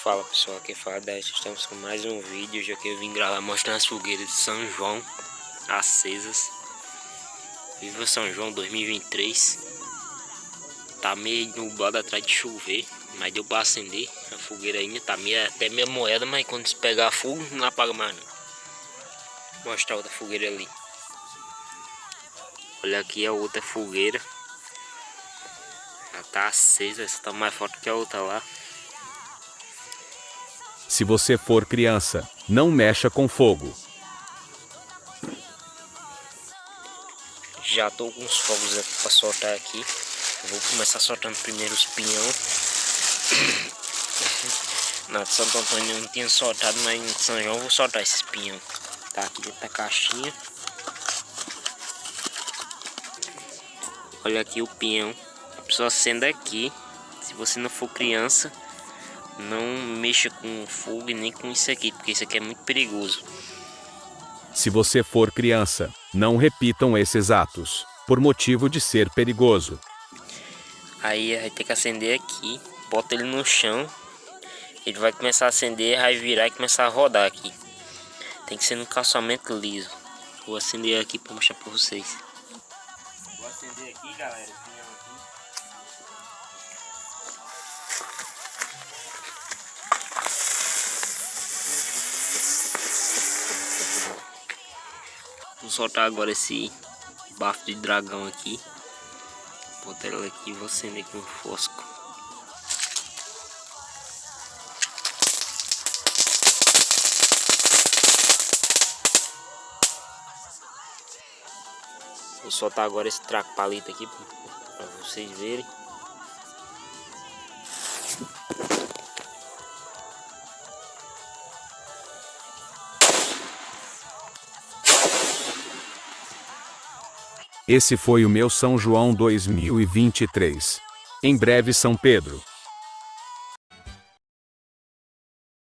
Fala pessoal, aqui fala 10, estamos com mais um vídeo. Já que eu vim gravar mostrando as fogueiras de São João acesas. Viva São João 2023. Tá meio nublado atrás de chover, mas deu pra acender a fogueira ainda. Tá até meia moeda, mas quando se pegar fogo não apaga mais não. Vou mostrar outra fogueira ali. Olha aqui a outra fogueira. Ela tá acesa, essa tá mais forte que a outra lá. Se você for criança, não mexa com fogo. Já tô com os fogos aqui para soltar aqui. Vou começar soltando primeiro os pinhão. Na de Santo Antônio eu não tinha soltado, mas em São João eu vou soltar esses pinhão. Tá aqui dentro da caixinha. Olha aqui o pinhão. A pessoa acende aqui. Se você não for criança, não mexa com fogo e nem com isso aqui, porque isso aqui é muito perigoso. Se você for criança, não repitam esses atos, por motivo de ser perigoso. Aí vai ter que acender aqui, bota ele no chão, ele vai começar a acender, vai virar e começar a rodar aqui. Tem que ser no calçamento liso. Vou acender aqui para mostrar para vocês. Vou acender aqui, galera. Vou soltar agora esse bafo de dragão aqui. Vou botar ele aqui e vou acender com fósforo. Vou soltar agora esse traco palito aqui para vocês verem. Esse foi o meu São João 2023. Em breve São Pedro.